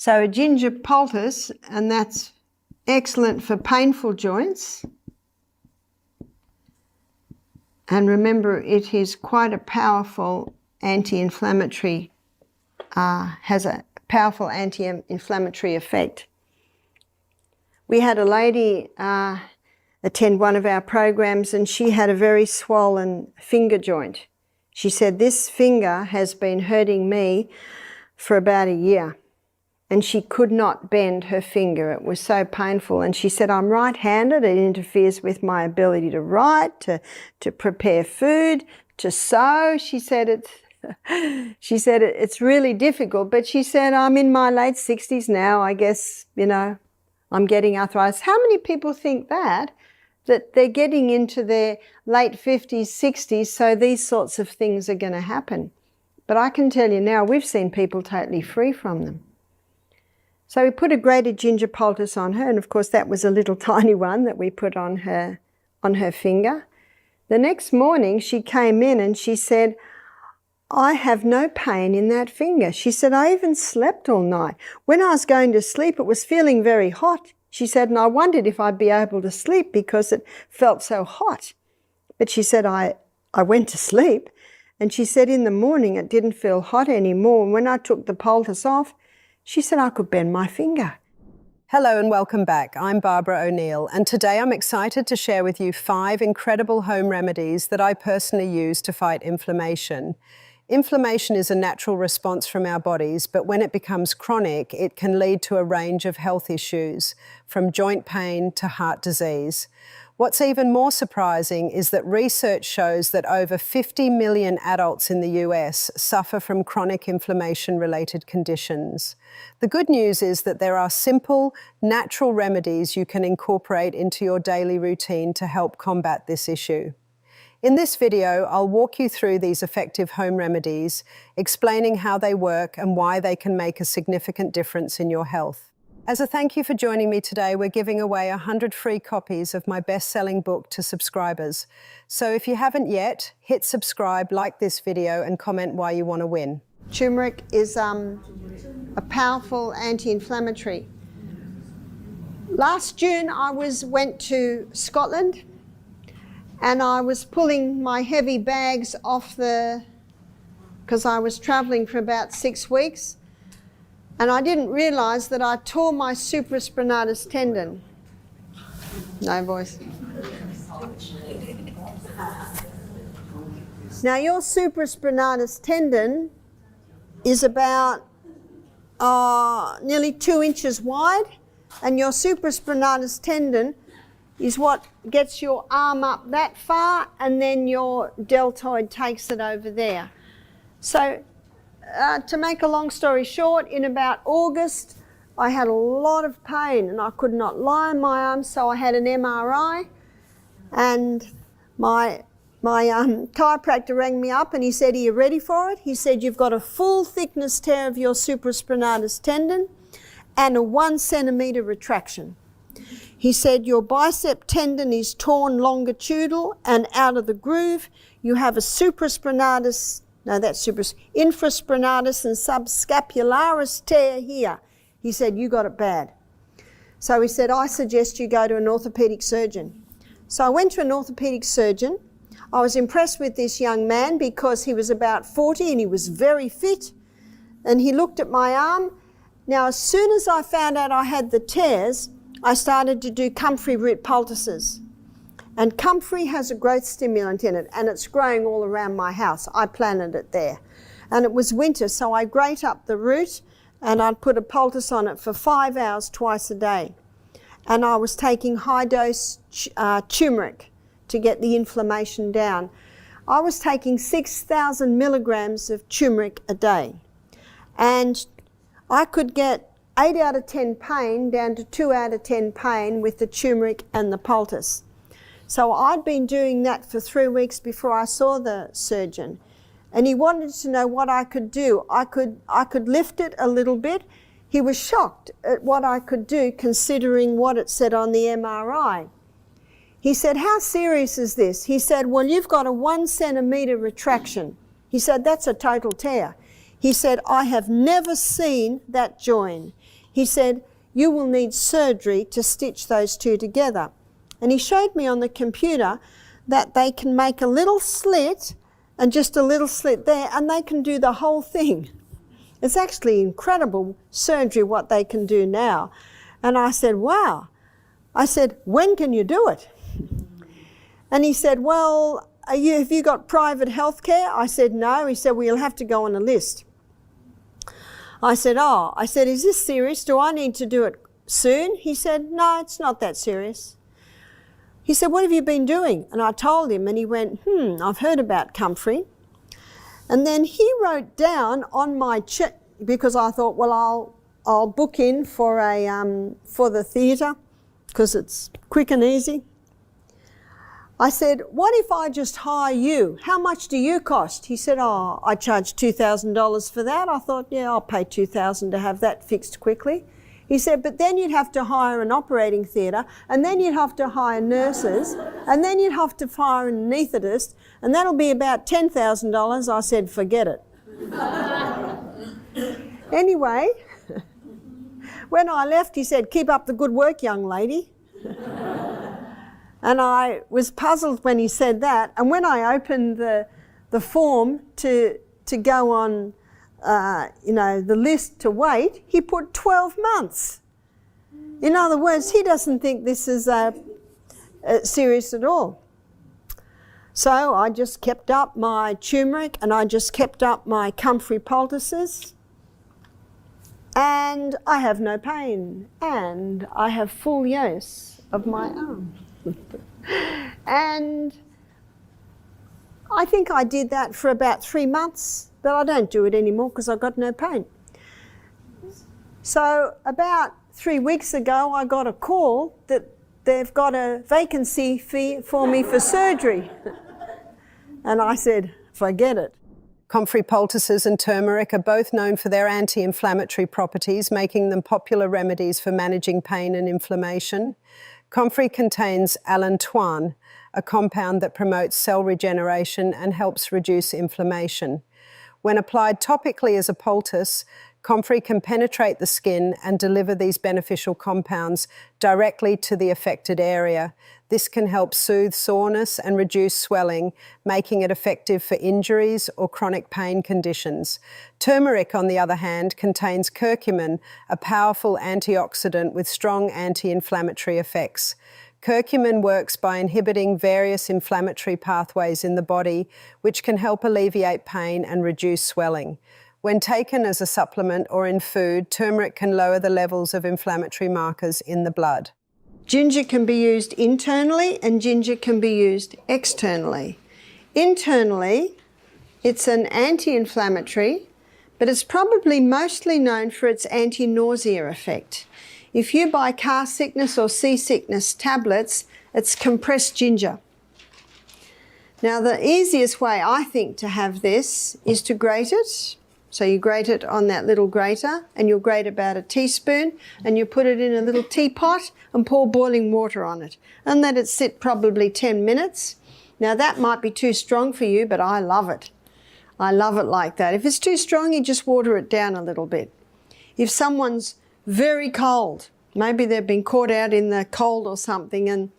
So a ginger poultice, and that's excellent for painful joints. And remember, it is quite a powerful anti-inflammatory, has a powerful anti-inflammatory effect. We had a lady attend one of our programs, and she had a very swollen finger joint. She said, "This finger has been hurting me for about a year." And she could not bend her finger. It was so painful. And she said, "I'm right-handed. It interferes with my ability to write, to prepare food, to sew." She said it's really difficult. But she said, "I'm in my late 60s now. I guess, you know, I'm getting arthritis." How many people think that they're getting into their late 50s, 60s, so these sorts of things are going to happen? But I can tell you now, we've seen people totally free from them. So we put a grated ginger poultice on her, and of course that was a little tiny one that we put on her finger. The next morning she came in and she said, "I have no pain in that finger." She said, "I even slept all night. When I was going to sleep, it was feeling very hot." She said, "And I wondered if I'd be able to sleep because it felt so hot." But she said, I went to sleep, and she said in the morning it didn't feel hot anymore. And when I took the poultice off, she said I could bend my finger. Hello and welcome back. I'm Barbara O'Neill, and today I'm excited to share with you 5 incredible home remedies that I personally use to fight inflammation. Inflammation is a natural response from our bodies, but when it becomes chronic, it can lead to a range of health issues, from joint pain to heart disease. What's even more surprising is that research shows that over 50 million adults in the US suffer from chronic inflammation-related conditions. The good news is that there are simple, natural remedies you can incorporate into your daily routine to help combat this issue. In this video, I'll walk you through these effective home remedies, explaining how they work and why they can make a significant difference in your health. As a thank you for joining me today, we're giving away 100 free copies of my best-selling book to subscribers. So if you haven't yet, hit subscribe, like this video, and comment why you want to win. Turmeric is a powerful anti-inflammatory. Last June, I went to Scotland, and I was pulling my heavy bags off because I was travelling for about 6 weeks. And I didn't realise that I tore my supraspinatus tendon. No voice. Now your supraspinatus tendon is about nearly 2 inches wide, and your supraspinatus tendon is what gets your arm up that far, and then your deltoid takes it over there. So to make a long story short, in about August, I had a lot of pain and I could not lie on my arm, so I had an MRI, and my chiropractor rang me up and he said, "Are you ready for it?" He said, "You've got a full thickness tear of your supraspinatus tendon and a 1 centimetre retraction." He said, "Your bicep tendon is torn longitudinal and out of the groove. You have a infraspinatus and subscapularis tear here." He said, "You got it bad." So he said, "I suggest you go to an orthopaedic surgeon." So I went to an orthopaedic surgeon. I was impressed with this young man because he was about 40 and he was very fit. And he looked at my arm. Now, as soon as I found out I had the tears, I started to do comfrey root poultices. And comfrey has a growth stimulant in it, and it's growing all around my house. I planted it there. And it was winter, so I grate up the root and I'd put a poultice on it for 5 hours twice a day. And I was taking high-dose turmeric to get the inflammation down. I was taking 6,000 milligrams of turmeric a day. And I could get 8 out of 10 pain down to 2 out of 10 pain with the turmeric and the poultice. So I'd been doing that for 3 weeks before I saw the surgeon. And he wanted to know what I could do. I could lift it a little bit. He was shocked at what I could do considering what it said on the MRI. He said, "How serious is this?" He said, "Well, you've got a 1 centimetre retraction." He said, "That's a total tear." He said, I have never seen that join. He said, you will need surgery to stitch those two together. And he showed me on the computer that they can make a little slit and just a little slit there, and they can do the whole thing. It's actually incredible surgery what they can do now. And I said, wow. I said, when can you do it? And he said, well, have you got private health care? I said, no. He said, well, you'll have to go on a list. I said, oh. I said, is this serious? Do I need to do it soon? He said, no, it's not that serious. He said, what have you been doing? And I told him, and he went, I've heard about comfrey. And then he wrote down on my check, because I thought, well, I'll book in for the theatre, because it's quick and easy. I said, what if I just hire you? How much do you cost? He said, oh, I charge $2,000 for that. I thought, yeah, I'll pay $2,000 to have that fixed quickly. He said, but then you'd have to hire an operating theatre, and then you'd have to hire nurses, and then you'd have to hire an anaesthetist, and that'll be about $10,000. I said, forget it. Anyway, when I left, he said, keep up the good work, young lady. And I was puzzled when he said that. And when I opened the form to go on, the list to wait, he put 12 months. In other words, he doesn't think this is serious at all. So I just kept up my turmeric, and I just kept up my comfrey poultices, and I have no pain, and I have full use of my arm. And I think I did that for about 3 months, but I don't do it anymore because I've got no pain. So about 3 weeks ago, I got a call that they've got a vacancy for me for surgery. And I said, forget it. Comfrey poultices and turmeric are both known for their anti-inflammatory properties, making them popular remedies for managing pain and inflammation. Comfrey contains allantoin, a compound that promotes cell regeneration and helps reduce inflammation. When applied topically as a poultice, comfrey can penetrate the skin and deliver these beneficial compounds directly to the affected area. This can help soothe soreness and reduce swelling, making it effective for injuries or chronic pain conditions. Turmeric, on the other hand, contains curcumin, a powerful antioxidant with strong anti-inflammatory effects. Curcumin works by inhibiting various inflammatory pathways in the body, which can help alleviate pain and reduce swelling. When taken as a supplement or in food, turmeric can lower the levels of inflammatory markers in the blood. Ginger can be used internally and ginger can be used externally. Internally, it's an anti-inflammatory, but it's probably mostly known for its anti-nausea effect. If you buy car sickness or seasickness tablets, it's compressed ginger. Now, the easiest way, I think, to have this is to grate it. So you grate it on that little grater, and you'll grate about a teaspoon, and you put it in a little teapot and pour boiling water on it, and let it sit probably 10 minutes. Now, that might be too strong for you, but I love it. I love it like that. If it's too strong, you just water it down a little bit. If someone's very cold, maybe they've been caught out in the cold or something, and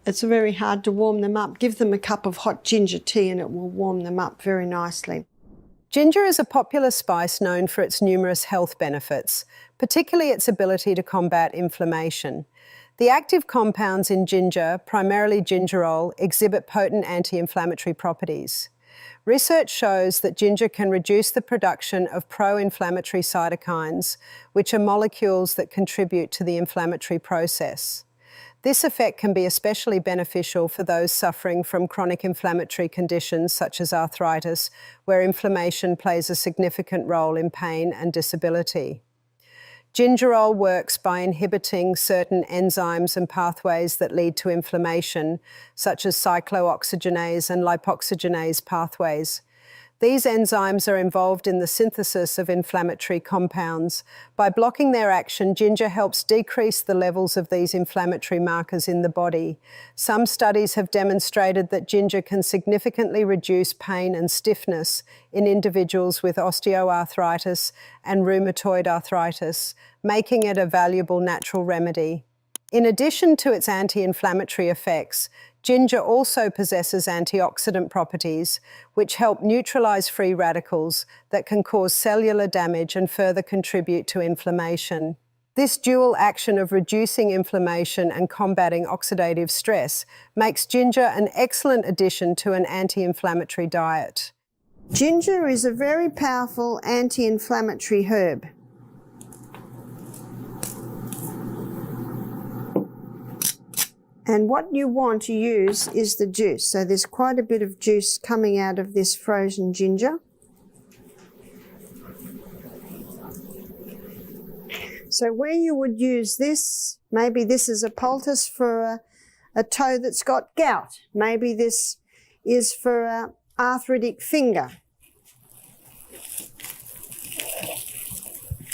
it's very hard to warm them up, give them a cup of hot ginger tea and it will warm them up very nicely. Ginger is a popular spice known for its numerous health benefits, particularly its ability to combat inflammation. The active compounds in ginger, primarily gingerol, exhibit potent anti-inflammatory properties. Research shows that ginger can reduce the production of pro-inflammatory cytokines, which are molecules that contribute to the inflammatory process. This effect can be especially beneficial for those suffering from chronic inflammatory conditions such as arthritis, where inflammation plays a significant role in pain and disability. Gingerol works by inhibiting certain enzymes and pathways that lead to inflammation, such as cyclooxygenase and lipoxygenase pathways. These enzymes are involved in the synthesis of inflammatory compounds. By blocking their action, ginger helps decrease the levels of these inflammatory markers in the body. Some studies have demonstrated that ginger can significantly reduce pain and stiffness in individuals with osteoarthritis and rheumatoid arthritis, making it a valuable natural remedy. In addition to its anti-inflammatory effects, ginger also possesses antioxidant properties, which help neutralize free radicals that can cause cellular damage and further contribute to inflammation. This dual action of reducing inflammation and combating oxidative stress makes ginger an excellent addition to an anti-inflammatory diet. Ginger is a very powerful anti-inflammatory herb. And what you want to use is the juice. So there's quite a bit of juice coming out of this frozen ginger. So where you would use this, maybe this is a poultice for a toe that's got gout. Maybe this is for an arthritic finger.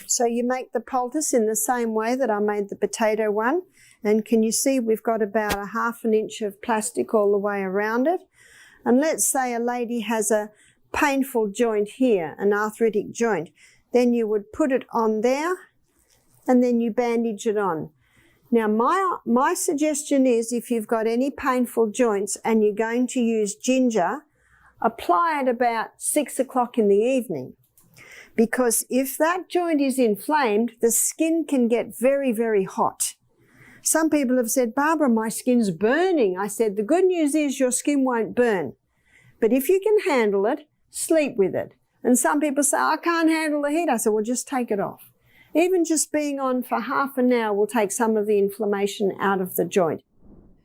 So you make the poultice in the same way that I made the potato one. And can you see we've got about a ½ inch of plastic all the way around it. And let's say a lady has a painful joint here, an arthritic joint. Then you would put it on there and then you bandage it on. Now my suggestion is if you've got any painful joints and you're going to use ginger, apply it about 6 o'clock in the evening. Because if that joint is inflamed, the skin can get very, very hot. Some people have said, Barbara, my skin's burning. I said, the good news is your skin won't burn. But if you can handle it, sleep with it. And some people say, I can't handle the heat. I said, well, just take it off. Even just being on for half an hour will take some of the inflammation out of the joint.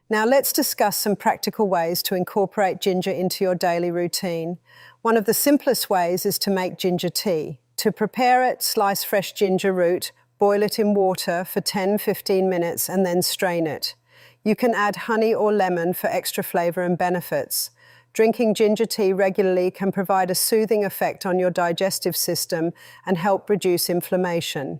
Now let's discuss some practical ways to incorporate ginger into your daily routine. One of the simplest ways is to make ginger tea. To prepare it, slice fresh ginger root, boil it in water for 10-15 minutes and then strain it. You can add honey or lemon for extra flavour and benefits. Drinking ginger tea regularly can provide a soothing effect on your digestive system and help reduce inflammation.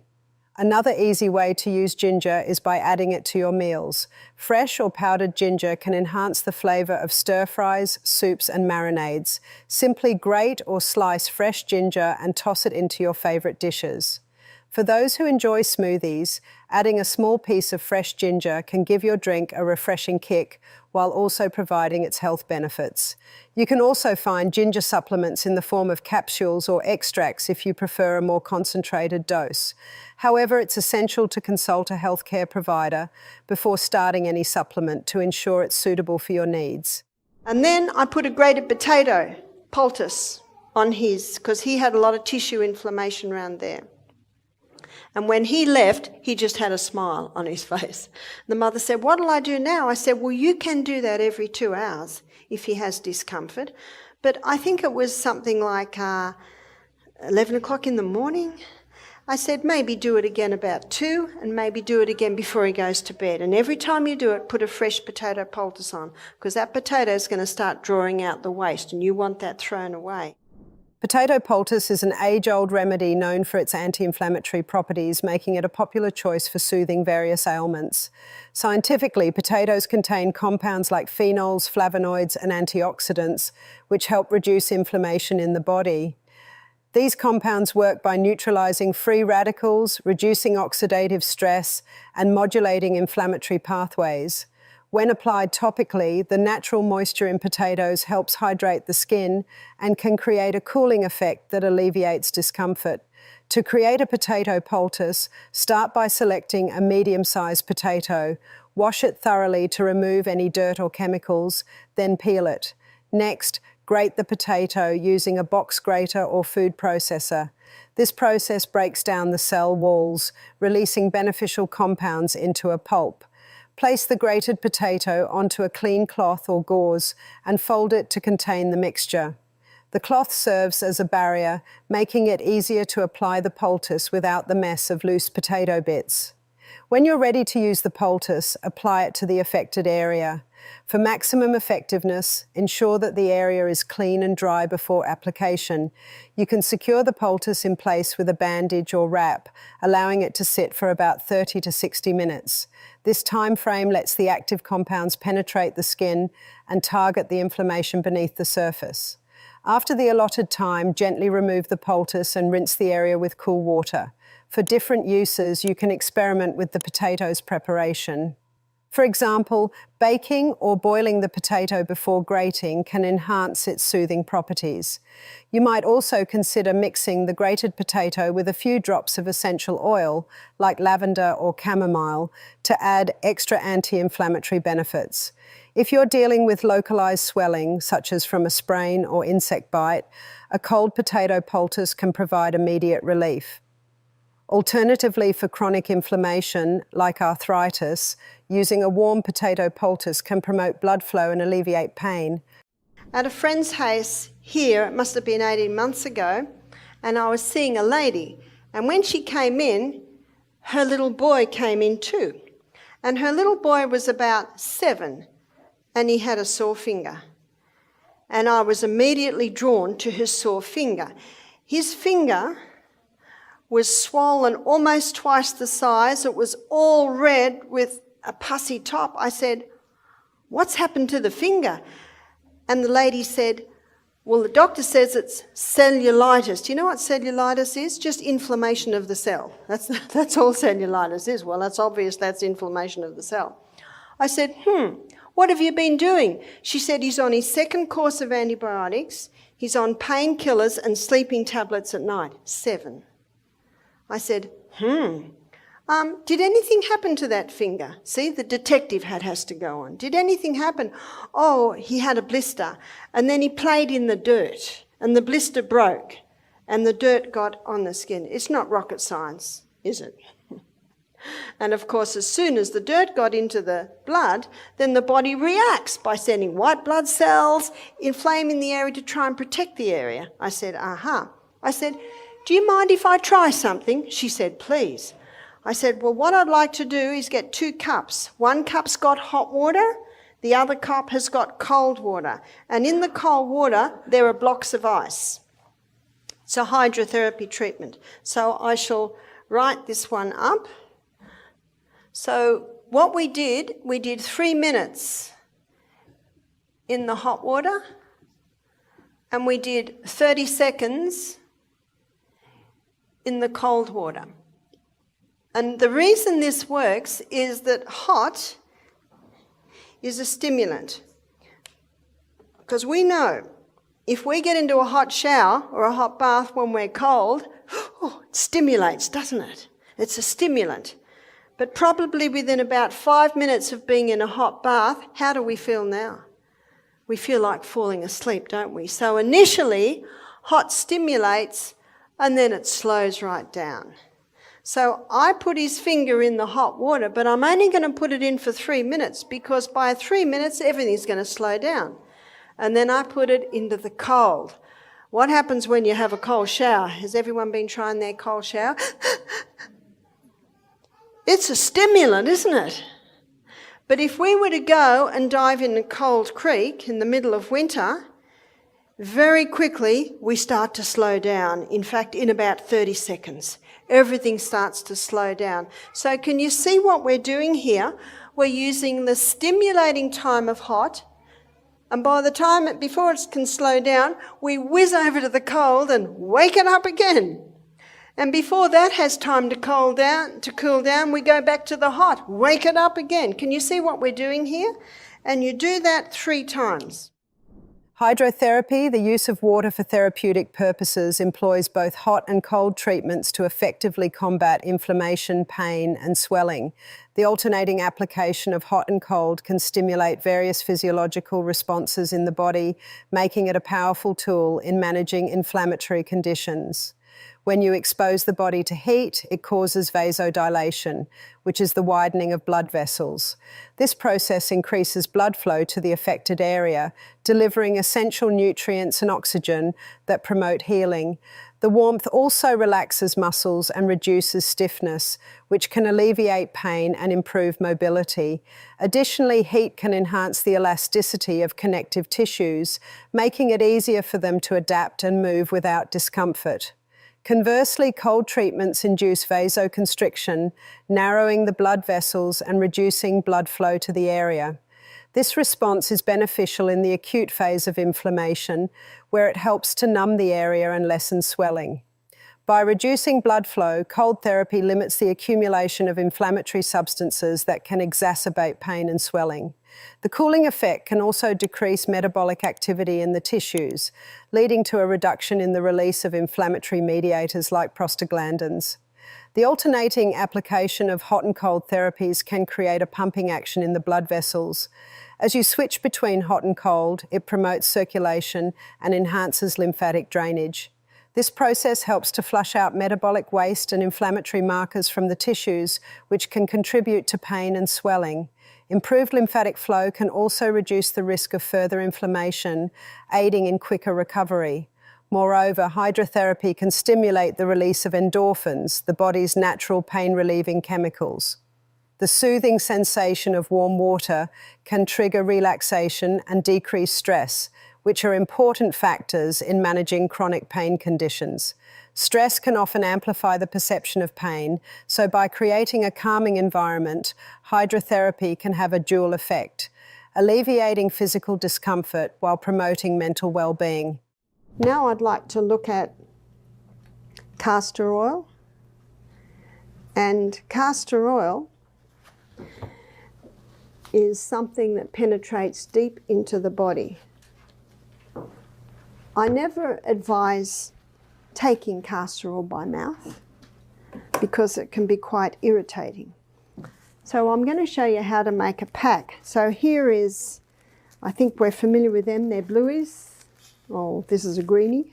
Another easy way to use ginger is by adding it to your meals. Fresh or powdered ginger can enhance the flavour of stir-fries, soups and marinades. Simply grate or slice fresh ginger and toss it into your favourite dishes. For those who enjoy smoothies, adding a small piece of fresh ginger can give your drink a refreshing kick while also providing its health benefits. You can also find ginger supplements in the form of capsules or extracts if you prefer a more concentrated dose. However, it's essential to consult a healthcare provider before starting any supplement to ensure it's suitable for your needs. And then I put a grated potato poultice on his, because he had a lot of tissue inflammation around there. And when he left, he just had a smile on his face. The mother said, what'll I do now? I said, well, you can do that every 2 hours if he has discomfort. But I think it was something like 11 o'clock in the morning. I said, maybe do it again about 2 and maybe do it again before he goes to bed. And every time you do it, put a fresh potato poultice on, because that potato is going to start drawing out the waste and you want that thrown away. Potato poultice is an age-old remedy known for its anti-inflammatory properties, making it a popular choice for soothing various ailments. Scientifically, potatoes contain compounds like phenols, flavonoids, and antioxidants, which help reduce inflammation in the body. These compounds work by neutralizing free radicals, reducing oxidative stress, and modulating inflammatory pathways. When applied topically, the natural moisture in potatoes helps hydrate the skin and can create a cooling effect that alleviates discomfort. To create a potato poultice, start by selecting a medium-sized potato. Wash it thoroughly to remove any dirt or chemicals, then peel it. Next, grate the potato using a box grater or food processor. This process breaks down the cell walls, releasing beneficial compounds into a pulp. Place the grated potato onto a clean cloth or gauze and fold it to contain the mixture. The cloth serves as a barrier, making it easier to apply the poultice without the mess of loose potato bits. When you're ready to use the poultice, apply it to the affected area. For maximum effectiveness, ensure that the area is clean and dry before application. You can secure the poultice in place with a bandage or wrap, allowing it to sit for about 30 to 60 minutes. This time frame lets the active compounds penetrate the skin and target the inflammation beneath the surface. After the allotted time, gently remove the poultice and rinse the area with cool water. For different uses, you can experiment with the potatoes preparation. For example, baking or boiling the potato before grating can enhance its soothing properties. You might also consider mixing the grated potato with a few drops of essential oil, like lavender or chamomile, to add extra anti-inflammatory benefits. If you're dealing with localized swelling, such as from a sprain or insect bite, a cold potato poultice can provide immediate relief. Alternatively, for chronic inflammation, like arthritis, using a warm potato poultice can promote blood flow and alleviate pain. At a friend's house here, it must have been 18 months ago, and I was seeing a lady, and when she came in, her little boy came in too. And her little boy was about 7, and he had a sore finger. And I was immediately drawn to his sore finger. His finger was swollen almost twice the size. It was all red with a pussy top. I said, "What's happened to the finger?" And the lady said, "Well, the doctor says it's cellulitis." Do you know what cellulitis is? Just inflammation of the cell. That's all cellulitis is. Well, that's obvious, that's inflammation of the cell. I said, "What have you been doing?" She said he's on his 2nd course of antibiotics. He's on painkillers and sleeping tablets at night. 7. I said, did anything happen to that finger? See, the detective hat has to go on. Did anything happen? Oh, he had a blister, and then he played in the dirt, and the blister broke, and the dirt got on the skin. It's not rocket science, is it? And of course, as soon as the dirt got into the blood, then the body reacts by sending white blood cells, inflaming the area to try and protect the area. I said, I said, "Do you mind if I try something?" She said, "Please." I said, "Well, what I'd like to do is get 2 cups. One cup's got hot water, the other cup has got cold water. And in the cold water, there are blocks of ice. It's a hydrotherapy treatment. So I shall write this one up. So what we did 3 minutes in the hot water, and we did 30 seconds in the cold water. And the reason this works is that hot is a stimulant. Because we know if we get into a hot shower or a hot bath when we're cold, it stimulates, doesn't it? It's a stimulant. But probably within about 5 minutes of being in a hot bath, how do we feel now? We feel like falling asleep, don't we? So initially, hot stimulates, and then it slows right down. So I put his finger in the hot water, but I'm only going to put it in for 3 minutes, because by 3 minutes, everything's going to slow down. And then I put it into the cold. What happens when you have a cold shower? Has everyone been trying their cold shower? It's a stimulant, isn't it? But if we were to go and dive in a cold creek in the middle of winter, very quickly we start to slow down. In fact, in about 30 seconds, everything starts to slow down. So can you see what we're doing here? We're using the stimulating time of hot, and by the time, before it can slow down, we whiz over to the cold and wake it up again. And before that has time to cool down, we go back to the hot, wake it up again. Can you see what we're doing here? And you do that 3 times. Hydrotherapy, the use of water for therapeutic purposes, employs both hot and cold treatments to effectively combat inflammation, pain, and swelling. The alternating application of hot and cold can stimulate various physiological responses in the body, making it a powerful tool in managing inflammatory conditions. When you expose the body to heat, it causes vasodilation, which is the widening of blood vessels. This process increases blood flow to the affected area, delivering essential nutrients and oxygen that promote healing. The warmth also relaxes muscles and reduces stiffness, which can alleviate pain and improve mobility. Additionally, heat can enhance the elasticity of connective tissues, making it easier for them to adapt and move without discomfort. Conversely, cold treatments induce vasoconstriction, narrowing the blood vessels and reducing blood flow to the area. This response is beneficial in the acute phase of inflammation, where it helps to numb the area and lessen swelling. By reducing blood flow, cold therapy limits the accumulation of inflammatory substances that can exacerbate pain and swelling. The cooling effect can also decrease metabolic activity in the tissues, leading to a reduction in the release of inflammatory mediators like prostaglandins. The alternating application of hot and cold therapies can create a pumping action in the blood vessels. As you switch between hot and cold, it promotes circulation and enhances lymphatic drainage. This process helps to flush out metabolic waste and inflammatory markers from the tissues, which can contribute to pain and swelling. Improved lymphatic flow can also reduce the risk of further inflammation, aiding in quicker recovery. Moreover, hydrotherapy can stimulate the release of endorphins, the body's natural pain-relieving chemicals. The soothing sensation of warm water can trigger relaxation and decrease stress, which are important factors in managing chronic pain conditions. Stress can often amplify the perception of pain, so by creating a calming environment, hydrotherapy can have a dual effect, alleviating physical discomfort while promoting mental well-being. Now I'd like to look at castor oil. And castor oil is something that penetrates deep into the body. I never advise taking castor oil by mouth because it can be quite irritating. So I'm going to show you how to make a pack. So here is, I think we're familiar with them, they're blueies. Oh, this is a greenie,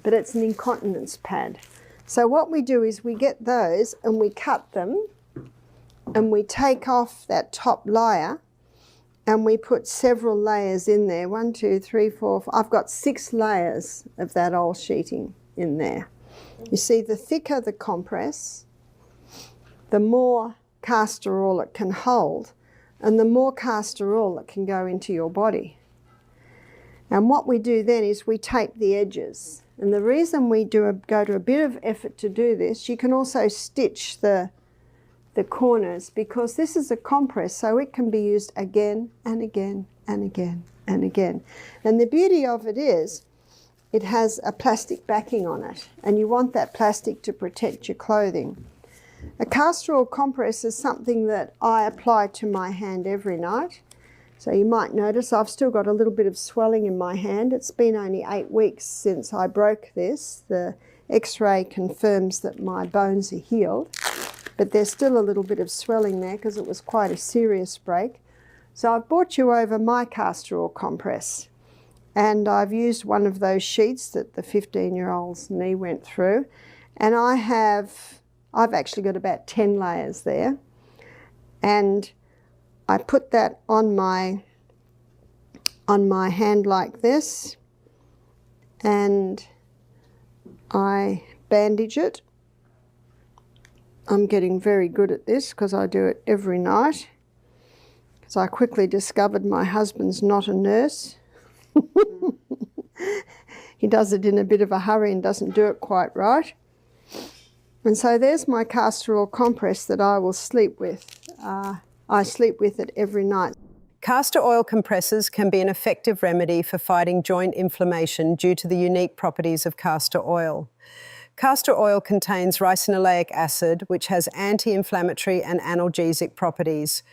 but it's an incontinence pad. So what we do is we get those and we cut them and we take off that top layer and we put several layers in there. 1, 2, 3, 4, 5. I've got 6 layers of that oil sheeting in there. You see, the thicker the compress, the more castor oil it can hold and the more castor oil that can go into your body. And what we do then is we tape the edges. And the reason we go to a bit of effort to do this, you can also stitch the corners because this is a compress, so it can be used again and again and again and again. And the beauty of it is it has a plastic backing on it, and you want that plastic to protect your clothing. A castor oil compress is something that I apply to my hand every night. So you might notice I've still got a little bit of swelling in my hand. It's been only 8 weeks since I broke this. The X-ray confirms that my bones are healed, but there's still a little bit of swelling there because it was quite a serious break. So I've brought you over my castor oil compress, and I've used one of those sheets that the 15-year-old's knee went through, and I've actually got about 10 layers there, and I put that on my hand like this, and I bandage it. I'm getting very good at this because I do it every night, because I quickly discovered my husband's not a nurse. He does it in a bit of a hurry and doesn't do it quite right. And so there's my castor oil compress that I will sleep with. I sleep with it every night. Castor oil compresses can be an effective remedy for fighting joint inflammation due to the unique properties of castor oil. Castor oil contains ricinoleic acid, which has anti-inflammatory and analgesic properties.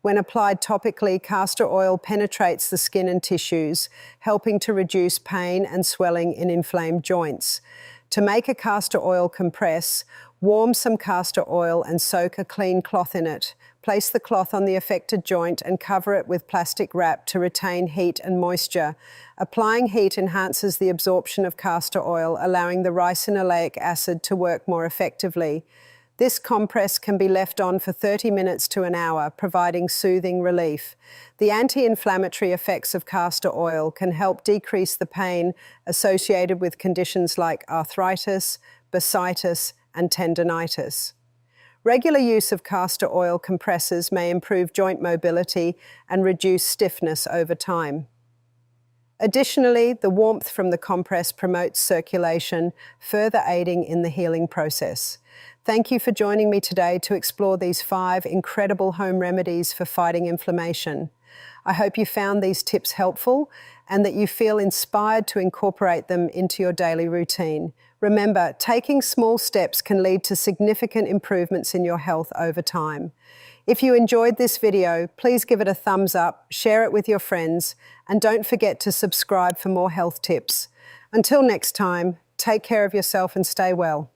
When applied topically, castor oil penetrates the skin and tissues, helping to reduce pain and swelling in inflamed joints. To make a castor oil compress, warm some castor oil and soak a clean cloth in it. Place the cloth on the affected joint and cover it with plastic wrap to retain heat and moisture. Applying heat enhances the absorption of castor oil, allowing the ricinoleic acid to work more effectively. This compress can be left on for 30 minutes to an hour, providing soothing relief. The anti-inflammatory effects of castor oil can help decrease the pain associated with conditions like arthritis, bursitis, and tendinitis. Regular use of castor oil compressors may improve joint mobility and reduce stiffness over time. Additionally, the warmth from the compress promotes circulation, further aiding in the healing process. Thank you for joining me today to explore these 5 incredible home remedies for fighting inflammation. I hope you found these tips helpful and that you feel inspired to incorporate them into your daily routine. Remember, taking small steps can lead to significant improvements in your health over time. If you enjoyed this video, please give it a thumbs up, share it with your friends, and don't forget to subscribe for more health tips. Until next time, take care of yourself and stay well.